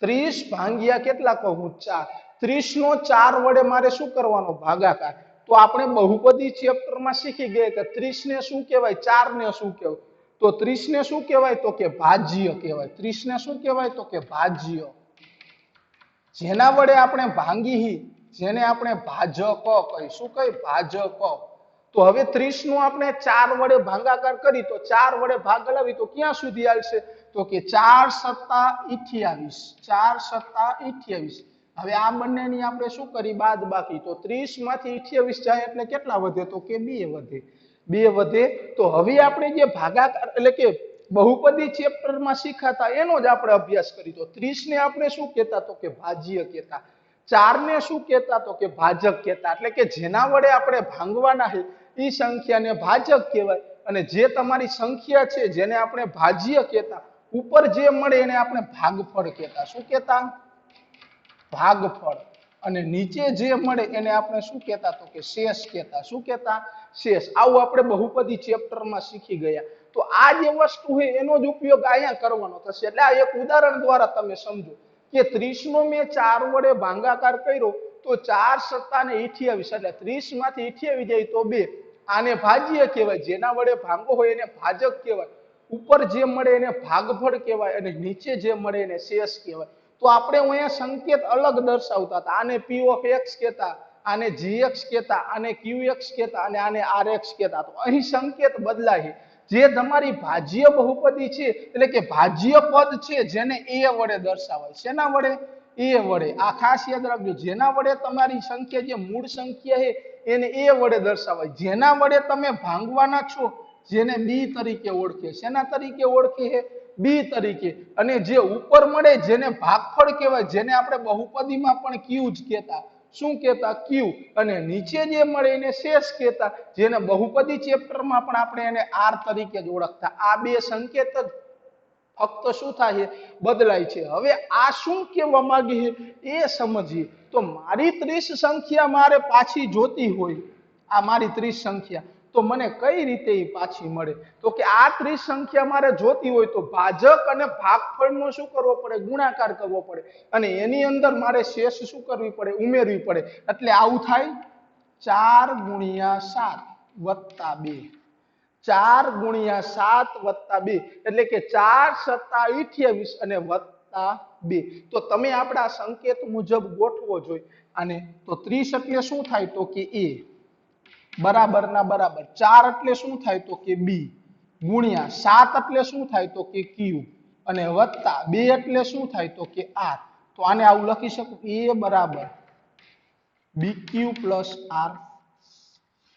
30 ભાંગ્યા કેટલા કહું 4. 30 નો 4 વડે મારે શું કરવાનો ભાગાકાર. તો આપણે બહુપદી ચેપ્ટરમાં શીખી ગયા કે 30 ને શું કહેવાય 4 ને શું કહેવાય. તો 30 ને શું કહેવાય તો કે ભાજ્ય કહેવાય. 30 ને શું કહેવાય તો કે ભાજ્ય. જેના વડે આપણે ભાંગી જેને આપણે ભાજક કહી. શું કહી ભાજક. તો હવે 30 નું આપણે 4 વડે ભાગાકાર કરી તો 4 વડે ભાગ લાવી તો ક્યાં સુધી આવશે તો કે 4 સત્તા 28. 4 સત્તા 28. હવે આ બંનેની આપણે શું કરી બાદ બાકી. તો 30 માંથી 28 જાય એટલે કેટલા વધે તો કે 2 વધે. 2 વધે. તો હવે આપણે જે ભાગાકાર એટલે કે બહુપદી ચેપ્ટરમાં શીખાતા એનો જ આપણે અભ્યાસ કરી. તો 30 ને આપણે શું કહેતા તો કે ભાજ્ય કહેતા. 4 ને શું કહેતા તો કે ભાજક કહેતા. એટલે કે જેના વડે આપણે ભાંગવાના છે એ સંખ્યાને ભાજક કહેવાય અને જે તમારી સંખ્યા છે જેને આપણે ભાજ્ય કહેતા ઉપર જે મળે એને આપણે ભાગફળ કહેતા. શું કહેતા ભાગફળ. અને નીચે જે મળે એને આપણે શું કહેતા તો કે શેષ કહેતા. શું કહેતા શેષ. આવું આપણે બહુપદી ચેપ્ટરમાં શીખી ગયા. તો આ જે વસ્તુ છે એનો જ ઉપયોગ અહીંયા કરવાનો થશે. એટલે આ એક ઉદાહરણ દ્વારા તમે સમજો કે 30 નો મેં 4 વડે ભાગાકાર કર્યો તો 4 સત્તા ને 28 એટલે 30 માંથી 28 જાય તો 2. આને ભાજ્ય કહેવાય. જેના વડે ભાંગો હોય એને ભાજક કહેવાય. ઉપર જે મળે એને ભાગફળ કહેવાય અને નીચે જે મળે એને શેષ કહેવાય. તો આપણે અહીંયા સંકેત અલગ દર્શાવતા હતા. આને p ઓફ x કહેતા, આને gx કહેતા, આને qx કહેતા અને આને rx કહેતા. તો અહીં સંકેત બદલાય. જે તમારી ભાજ્ય બહુપદી છે એટલે કે ભાજ્ય પદ છે જેને a વડે દર્શાવાય. શેના વડે a વડે. આ ખાસ યાદ રાખજો. જેના વડે તમારી સંખ્યા જે મૂળ સંખ્યા છે એને a વડે દર્શાવાય. જેના વડે તમે ભાંગવાના છો જેને b તરીકે ઓળખે. શેના તરીકે ઓળખે છે b તરીકે. અને જે ઉપર મળે જેને ભાગફળ કહેવાય જેને આપણે બહુપદીમાં પણ q જ કહેતા. શું કહેતા q. અને નીચે જે મળે એને શેષ કહેતા જેને બહુપદી ચેપ્ટરમાં પણ આપણે એને r તરીકે જ ઓળખતા. આ બે સંકેત જ ફક્ત શું થાય બદલાય છે. હવે આ શું કહેવા માંગે છે એ સમજીએ. તો મારી 30 સંખ્યા મારે પાછી જોતી હોય, આ મારી 30 સંખ્યા તો મને કઈ રીતે એ પાછી મળે તો કે આ 30 સંખ્યા મારે જોતી હોય તો ભાજક અને ભાગફળનો શું કરવો પડે ગુણાકાર કરવો પડે અને એની અંદર મારે શેષ શું કરવી પડે ઉમેરવી પડે. એટલે આવું થાય 4 ગુણ્યા 7 વત્તા 2. 4 ગુણ્યા 7 વત્તા 2 એટલે કે 4 સત્તા 28 અને વત્તા 2. તો તમે આપણા સંકેત મુજબ ગોઠવો જોઈએ આને. તો 30 એટલે શું થાય તો કે a બરાબર ના બરાબર. 4 એટલે શું થાય તો કે b ગુણ્યા 7 એટલે શું થાય તો કે q અને વત્તા 2 એટલે શું થાય તો કે r. તો આને આવું લખી શકું a બરાબર bq પ્લસ r.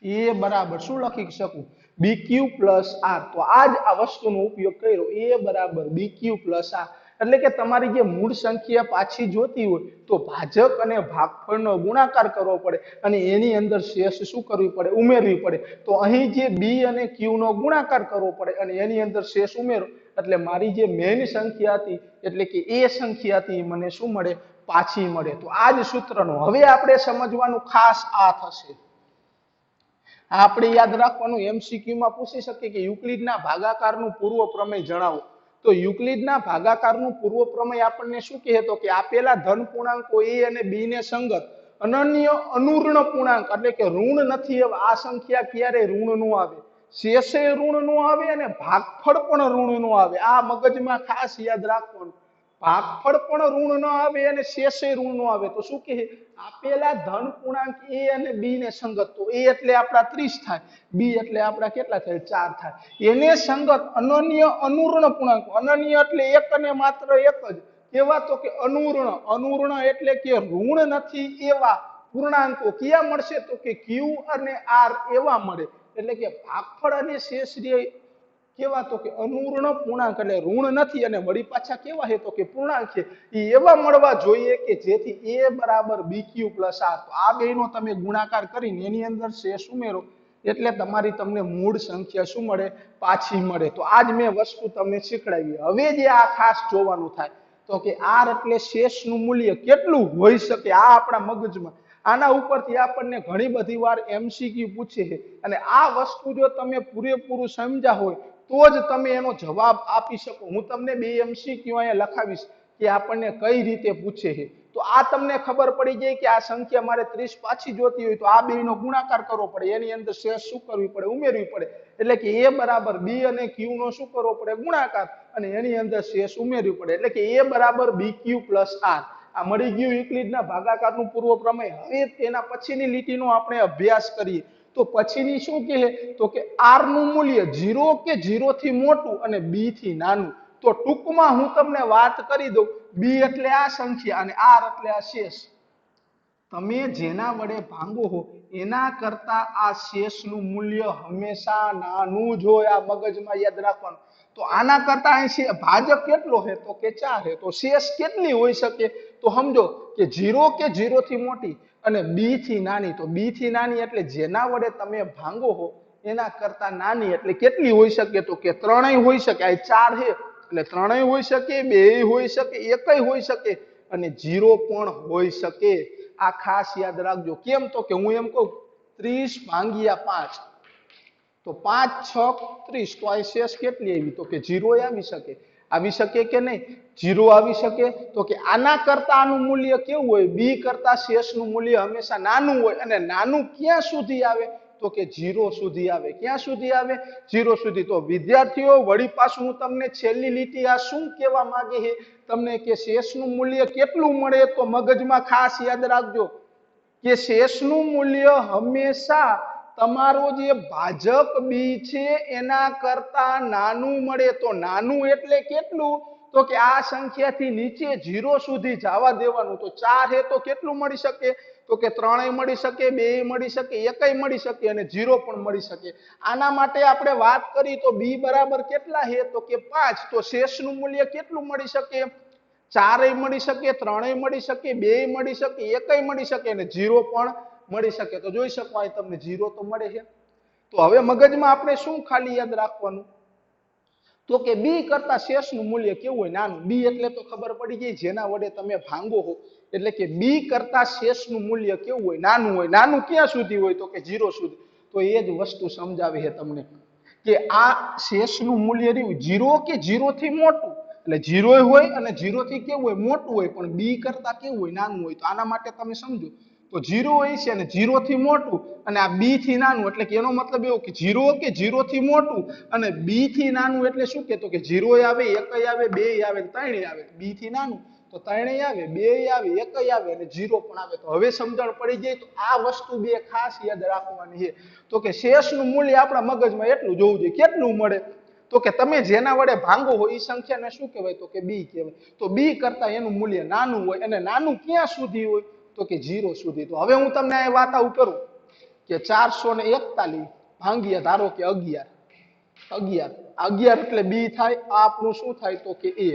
a બરાબર શું લખી શકું bq પ્લસ r. તો આ જ આ વસ્તુનો ઉપયોગ કર્યો a બરાબર bq પ્લસ r. એટલે કે તમારી જે મૂળ સંખ્યા પાછી જોતી હોય તો ભાજક અને ભાગફળનો ગુણાકાર કરવો પડે અને એની અંદર શેષ શું કરવી પડે ઉમેરવી પડે. તો અહીં જે b અને q નો ગુણાકાર કરવો પડે અને એની અંદર શેષ ઉમેરો એટલે મારી જે મેઇન સંખ્યા હતી એટલે કે એ સંખ્યા હતી મને શું મળે પાછી મળે. તો આ જ સૂત્રનો હવે આપણે સમજવાનું ખાસ આ થશે. આપણે યાદ રાખવાનું એમસીક્યુ માં પૂછી શકે કે યુક્લિડના ભાગાકારનું પૂર્વ પ્રમેય જણાવો. તો યુક્લિડના ભાગાકારનું પૂર્વ પ્રમેય આપણને શું કહે તો કે આપેલા ધન પૂર્ણાંકો a અને b ને સંગત અનન્ય અનુર્ણ પૂર્ણાંક એટલે કે ઋણ નથી એવા આ સંખ્યા ક્યારે ઋણ નો આવે, શેષે ઋણ નો આવે અને ભાગફળ પણ ઋણ નો આવે. આ મગજમાં ખાસ યાદ રાખવાનું. ભાગફળ પણ ઋણ ન આવે અને શેષે ઋણ ન આવે તો શું કહે આપેલા ધન પૂર્ણાંક a અને b ને સંગત તો a એટલે આપણા 30 થાય b એટલે આપણા કેટલા થાય 4 થાય એને સંગત અનન્ય અનુઋણ પૂર્ણાંક અનન્ય એટલે એક અને માત્ર એક જ કેવા તો કે અનુઋણ અનુઋણ એટલે કે ઋણ નથી એવા પૂર્ણાંકો કયા મળશે તો કે q અને r એવા મળે એટલે કે ભાગફળ અને શેષ રે કેવા તો કે અનુઋણ પૂર્ણાંક એટલે ઋણ નથી અને વળી પાછા કેવા છે તો કે પૂર્ણાંક છે એ એવા મળવા જોઈએ કે જેથી a બરાબર bq + r તો આ બેનો તમે ગુણાકાર કરીને એની અંદર શેષ ઉમેરો એટલે તમારી તમને મૂળ સંખ્યા શું મળે પાછી મળે તો આજ મેં વસ્તુ તમને શીખડાવી હવે જે આ ખાસ જોવાનું થાય તો કે r એટલે શેષનું મૂલ્ય કેટલું હોઈ શકે આ આપણા મગજમાં આના ઉપરથી આપણને ઘણી બધી વાર એમસીક્યુ પૂછે છે અને આ વસ્તુ જો તમે પૂરેપૂરું સમજ્યા હોય તો જ તમે એનો જવાબ આપી શકો હું તમને બે એમસીક્યુ અહીંયા લખાવીશ કે આપણને કઈ રીતે પૂછે છે તો આ તમને ખબર પડી જાય કે આ સંખ્યા મારે 30 પાછી જોતી હોય તો આ બેનો ગુણાકાર કરવો પડે એની અંદર શેષ શું કરવી પડે ઉમેરવી પડે એટલે કે a બરાબર b અને q નો શું કરવો પડે ગુણાકાર અને એની અંદર શેષ ઉમેરવી પડે એટલે કે a બરાબર bq + r આ મળી ગયું યુક્લિડના ભાગાકારનું પૂર્વ પ્રમેય હવે તેના પછીની લીટીનો આપણે અભ્યાસ કરીએ તો પછીની શું કહે તો કે r નું મૂલ્ય 0 કે 0 થી મોટું અને b થી નાનું તો ટૂંકમાં હું તમને વાત કરી દઉં b એટલે આ સંખ્યા અને r એટલે આ શેષ તમે જેના વડે ભાંગો હો એના કરતા આ શેષનું મૂલ્ય હંમેશા નાનું જ હોય આ મગજમાં યાદ રાખવાનું તો આના કરતા અહીં ભાજક કેટલો છે તો કે 4 છે તો શેષ કેટલી હોઈ શકે તો સમજો કે 0 કે 0 થી મોટી અને b થી નાની તો b થી નાની એટલે જેના વડે તમે ભાંગો હો એના કરતા નાની એટલે કેટલી હોઈ શકે તો કે ત્રણેય હોઈ શકે આ 4 છે એટલે ત્રણેય હોઈ શકે બેય હોઈ શકે એકય હોઈ શકે અને 0 પણ હોઈ શકે આ ખાસ યાદ રાખજો કેમ તો કે હું એમ કહું 30 ભાંગ્યા 5 તો 5 6 30 તો આ શેષ કેટલી આવી તો કે 0 આવી શકે કે નહીં 0 આવી શકે તો કે આના કરતા આનું મૂલ્ય કેવું હોય b કરતા શેષનું મૂલ્ય હંમેશા નાનું હોય અને નાનું ક્યાં સુધી આવે તો કે 0 સુધી આવે ક્યાં સુધી આવે 0 સુધી તો વિદ્યાર્થીઓ વળી પાછું હું તમને છેલ્લી લીટી આ શું કહેવા માંગે છે તમને કે શેષનું મૂલ્ય કેટલું મળે તો મગજમાં ખાસ યાદ રાખજો કે શેષનું મૂલ્ય હંમેશા તમારો જે ભાજક b છે એના કરતા નાનું મળે તો નાનું એટલે કેટલું તો કે આ સંખ્યાથી નીચે 0 સુધી જવા દેવાનું તો 4 છે તો કેટલું મળી શકે તો કે 3 મળી શકે 2 મળી શકે 1 મળી શકે અને 0 પણ મળી શકે આના માટે આપણે વાત કરી તો b બરાબર કેટલા છે તો કે 5 તો શેષનું મૂલ્ય કેટલું મળી શકે 4 મળી શકે 3 મળી શકે 2 મળી શકે 1 મળી શકે અને 0 પણ મળી શકે તો જોઈ શકો અહીં તમને 0 તો મળે છે તો હવે મગજમાં આપણે શું ખાલી યાદ રાખવાનું તો કે b કરતા શેષનું મૂલ્ય કેવું હોય નાનું b એટલે તો ખબર પડી ગઈ જેના વડે તમે ભાંગો હો એટલે કે b કરતા શેષનું મૂલ્ય કેવું હોય નાનું ક્યાં સુધી હોય તો કે 0 સુધી તો એ જ વસ્તુ સમજાવે છે તમને કે આ શેષનું મૂલ્ય રહ્યું 0 કે 0 થી મોટું એટલે 0 હોય અને 0 થી કેવું હોય મોટું હોય પણ b કરતા કેવું હોય નાનું હોય તો આના માટે તમે સમજો તો 0 હોય છે અને 0 થી મોટું અને આ b થી નાનું એટલે કે એનો મતલબ એવો કે 0 કે 0 થી મોટું અને b થી નાનું એટલે શું કે તો કે 0 આવે 1 આવે 2 આવે 3 આવે b થી નાનું તો 3 આવે 2 આવે 1 આવે અને 0 પણ આવે તો હવે સમજણ પડી જાય તો આ વસ્તુ બે ખાસ યાદ રાખવાની છે તો કે શેષનું મૂલ્ય આપણા મગજમાં એટલું જોવું જોઈએ કેટલું મળે તો કે તમે જેના વડે ભાંગો હોય એ સંખ્યાને શું કહેવાય તો કે b કહેવાય તો b કરતા એનું મૂલ્ય નાનું હોય અને નાનું ક્યાં સુધી હોય તો કે 0 સુધી તો હવે હું તમને આ વાત આવું કરું કે 441 ભાંગ્યા ધારો કે 11 એટલે b થાય આ આપણું શું થાય તો કે a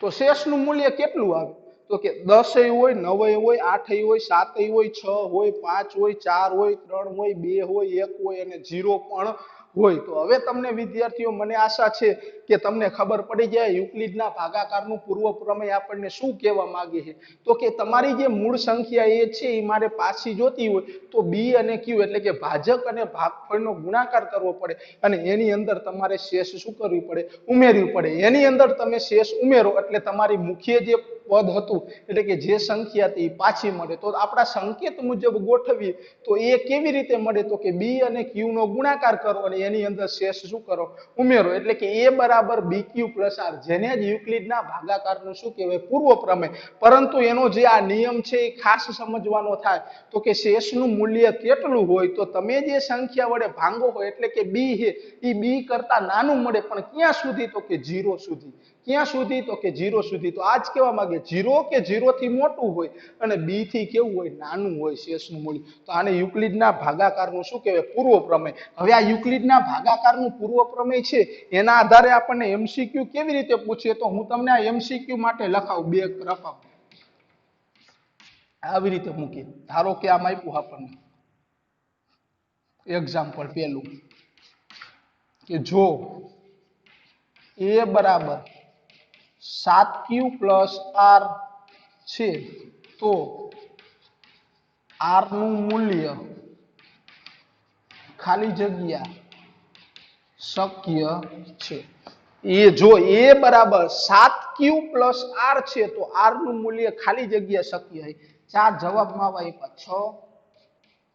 તો શેષનું મૂલ્ય કેટલું આવે તો કે 10 હોય 9 હોય 8 હોય 7 હોય 6 હોય 5 હોય 4 હોય 3 હોય 2 હોય 1 હોય અને 0 પણ હોય તો હવે તમને વિદ્યાર્થીઓ મને આશા છે કે તમને ખબર પડી જાય યુક્લિડના ભાગાકારનું પૂર્વ પ્રમેય આપણને શું કહેવા માંગે છે તો કે તમારી જે મૂળ સંખ્યા એ છે એ મારે પાછી જોતી હોય તો b અને q એટલે કે ભાજક અને ભાગફળનો ગુણાકાર કરવો પડે અને એની અંદર તમારે શેષ શું કરવી પડે ઉમેરવી પડે એની અંદર તમે શેષ ઉમેરો એટલે તમારી મુખ્ય જે પદ હતું એટલે કે જે સંખ્યા હતી એ પાછી મળે તો આપણા સંકેત મુજબ ગોઠવીએ તો એ કેવી રીતે મળે તો કે બી અને ક્યુ નો ગુણાકાર કરો અને એની અંદર શેષ શું કરો ઉમેરો એટલે કે એ બરાબર બી ક્યુ પ્લસ આર જેને જ યુક્લિડના ભાગાકારનું શું કહેવાય પૂર્વ પ્રમેય પરંતુ એનો જે આ નિયમ છે એ ખાસ સમજવાનો થાય તો કે શેષનું મૂલ્ય કેટલું હોય તો તમે જે સંખ્યા વડે ભાંગો હોય એટલે કે બી છે એ બી કરતા નાનું મળે પણ ક્યાં સુધી તો કે 0 સુધી ક્યાં સુધી તો કે 0 સુધી તો આજ કહેવા માંગે 0 કે 0 થી મોટું હોય અને બી થી કેવું હોય નાનું હોય શેષનું મૂલ્ય તો આને યુક્લિડના ભાગાકારનું શું કહેવાય પૂર્વ પ્રમેય હવે આ યુક્લિડના ભાગાકારનું પૂર્વ પ્રમેય છે એના આધારે આપણને એમસીક્યુ કેવી રીતે પૂછીએ તો હું તમને આ એમસીક્યુ માટે લખાવું બે રકમ આવી રીતે મૂકી ધારો કે આમ આપ્યું આપણને એક્ઝામ્પલ પહેલું કે જો a બરાબર 7q પ્લસ r છે તો r નું મૂલ્ય ખાલી જગ્યા શક્ય છે એ જો a બરાબર 7q પ્લસ r છે તો r નું મૂલ્ય ખાલી જગ્યા શક્ય છે ચાર જવાબમાં આપ્યા 6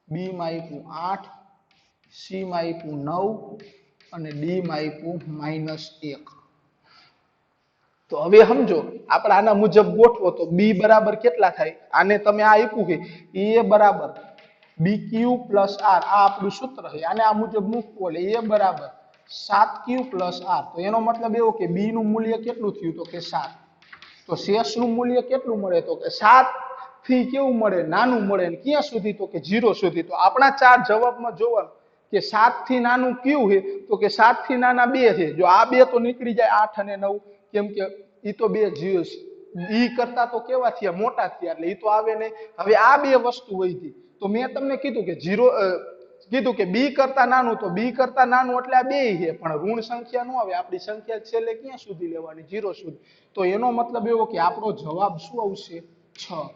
b માં આપ્યું 8 c માં આપ્યું 9 અને ડી માં આપ્યું -1 તો હવે સમજો આપણે આના મુજબ ગોઠવો તો બી બરાબર કેટલા થાય આને તમે આ આપ્યું કે એ બરાબર bq + r આ આપણું સૂત્ર છે આને આ મુજબ મૂકવું એટલે a બરાબર 7q + r તો એનો મતલબ એવો કે b નું મૂલ્ય કેટલું થયું તો કે 7 તો શેષનું મૂલ્ય કેટલું મળે તો કે 7 થી કેવું મળે નાનું મળે અને ક્યાં સુધી તો કે 0 સુધી તો આપણા ચાર જવાબમાં જોવાનું કે 7 થી નાનું કયું છે તો કે 7 થી નાના 2 છે જો આ બે તો નીકળી જાય 8 અને 9 કેમ કે ઈ તો બે જીરો ઈ કરતા તો કેવા થયા મોટા થયા એટલે ઈ તો આવે નહીં હવે આ બે વસ્તુ વધી તો મેં તમને કીધું કે 0 કીધું કે b કરતા નાનું તો b કરતા નાનું એટલે આ બે છે પણ ઋણ સંખ્યા ન આવે આપણી સંખ્યા છેલ્લે ક્યાં સુધી લેવાની 0 સુધી તો એનો મતલબ એવો કે આપણો જવાબ શું આવશે 6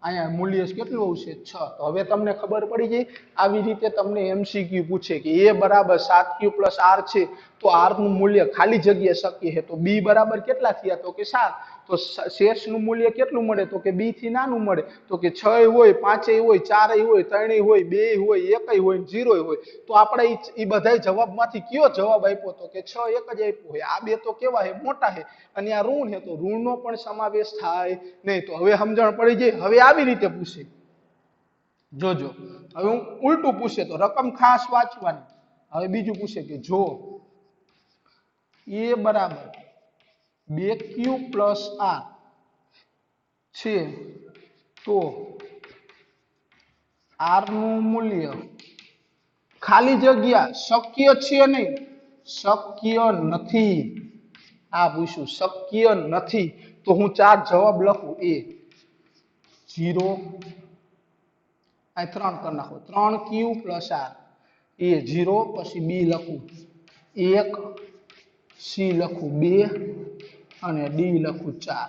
અહીંયા મૂલ્ય કેટલું આવશે 6 તો હવે તમને ખબર પડી ગઈ આવી રીતે તમને એમસીક્યુ પૂછે કે a બરાબર 7q + r છે તો r નું મૂલ્ય ખાલી જગ્યા શક્ય છે તો b બરાબર કેટલા થયા તો કે 7 તો શેષનું મૂલ્ય કેટલું મળે તો કે b થી નાનું મળે તો કે 6 હોય 5 હોય 4 હોય 3 હોય 2 હોય 1 હોય 0 હોય તો આપણે ઈ બધાય જવાબમાંથી કયો જવાબ આપ્યો તો કે 6 એક જ આપ્યો હોય આ બે તો કેવા છે મોટા છે અને આ ઋણ છે તો ઋણનો પણ સમાવેશ થાય નહીં તો હવે સમજણ પડી ગઈ હવે આવી રીતે પૂછે જોજો હવે હું ઉલટું પૂછે તો રકમ ખાસ વાંચવાની હવે બીજું પૂછે કે જો a બરાબર 2q + r છે તો r નું મૂલ્ય ખાલી જગ્યા શક્ય છે નહીં શક્ય નથી આ પૂછું શક્ય નથી તો હું ચાર જવાબ લખું a 0 આ 3 કરી નાખો 3q + r a 0 પછી b લખું 1 c લખું 2 અને ડી લખું 4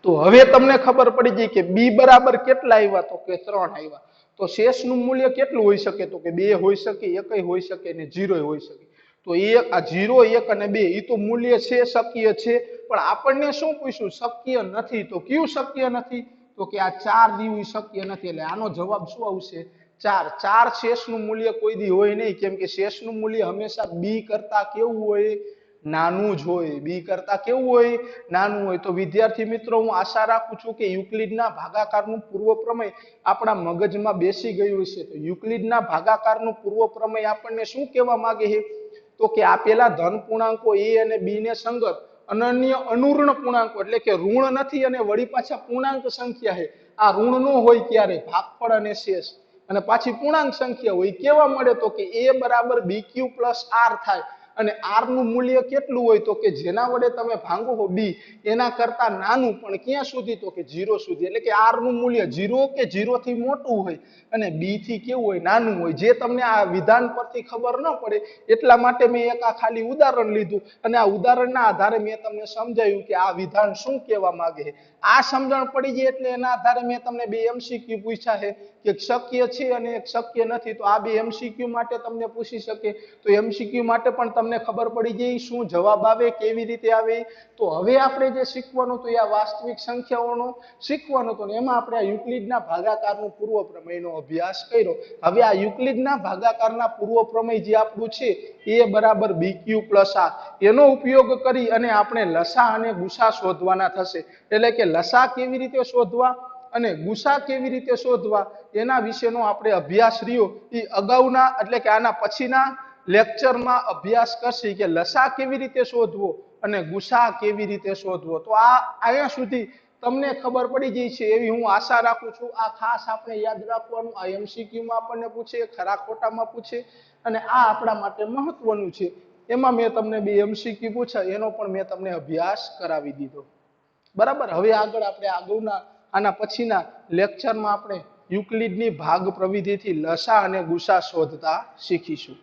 તો હવે તમને ખબર પડી ગઈ કે b બરાબર કેટલા આવ્યા તો કે 3 આવ્યા તો શેષનું મૂલ્ય કેટલું હોઈ શકે તો કે 2 હોઈ શકે 1 હોઈ શકે ને 0 હોઈ શકે તો આ 0 1 અને 2 એ તો મૂલ્ય છે શક્ય છે પણ આપણને શું પૂછ્યું શક્ય નથી તો કયું શક્ય નથી તો કે આ 4 જેવું શક્ય નથી એટલે આનો જવાબ શું આવશે 4 શેષનું મૂલ્ય કોઈ દી હોય નહીં કેમ કે શેષનું મૂલ્ય હંમેશા b કરતા કેવું હોય નાનું જ હોય b કરતા કેવું હોય નાનું હોય તો વિદ્યાર્થી મિત્રો હું આશા રાખું છું કે યુક્લિડના ભાગાકારનું પૂર્વ પ્રમેય આપણા મગજમાં બેસી ગયું છે તો યુક્લિડના ભાગાકારનું પૂર્વ પ્રમેય આપણને શું કહેવા માંગે છે તો કે આપેલા ધન પૂર્ણાંકો a અને b ને સંગત અનન્ય અનુર્ણ પૂર્ણાંકો એટલે કે ઋણ નથી અને વળી પાછા પૂર્ણાંક સંખ્યા છે આ ઋણ નો હોય ક્યારે ભાગફળ અને શેષ અને પાછી પૂર્ણાંક સંખ્યા હોય કેવા મળે તો કે a બરાબર bq + r થાય અને r નું મૂલ્ય કેટલું હોય તો કે જેના વડે તમે ભાંગો હો b એના કરતા નાનું પણ ક્યાં સુધી તો કે 0 સુધી એટલે કે r નું મૂલ્ય 0 કે 0 થી મોટું હોય અને b થી કેવું હોય નાનું હોય જે તમને આ વિધાન પરથી ખબર ન પડે એટલા માટે મેં એક આ ખાલી ઉદાહરણ લીધું અને આ ઉદાહરણના આધારે મેં તમને સમજાવ્યું કે આ વિધાન શું કહેવા માંગે છે આ સમજણ પડી ગઈ એટલે એના આધારે મેં તમને બે એમસીક્યુ પૂછ્યા છે કે શક્ય છે અને એક શક્ય નથી તો આ બે એમસીક્યુ માટે તમને પૂછી શકે તો એમસીક્યુ માટે પણ તમને ખબર પડી ગઈ શું જવાબ આવે, કેવી રીતે આવે. તો હવે આપણે જે શીખવાનું હતું એ આ વાસ્તવિક સંખ્યાઓનો શીખવાનું હતું, ને એમાં આપણે આ યુક્લિડના ભાગાકારનું પૂર્વ પ્રમેયનો અભ્યાસ કર્યો. હવે આ યુક્લિડના ભાગાકારના પૂર્વ પ્રમેય જે આપણું છે એ બરાબર BQ પ્લસ આ, એનો ઉપયોગ કરી અને આપણે લસા અને ગુસા શોધવાના થશે. એટલે કે લસા કેવી રીતે શોધવા અને ગુસા કેવી રીતે શોધવા એના વિશેનો આપણે અભ્યાસ રહ્યો એ અગાઉના એટલે કે આના પછીના લેક્ચરમાં અભ્યાસ કરશે કે લસા કેવી રીતે શોધવો અને ગુસા કેવી રીતે શોધવો. તો આ અહીંયા સુધી તમને ખબર પડી ગઈ છે એવી હું આશા રાખું છું. આ ખાસ આપણે યાદ રાખવાનું, આ MCQ માં આપણને પૂછે, ખરા ખોટામાં પૂછે, અને આ આપણા માટે મહત્વનું છે. એમાં મેં તમને 2 MCQ પૂછ્યા, એનો પણ મેં તમને અભ્યાસ કરાવી દીધો. બરાબર. હવે આગળ આપણે આગળના આના પછીના લેક્ચરમાં આપણે યુક્લિડની ભાગ પ્રવિધિથી લસા અને ગુસા શોધતા શીખીશું.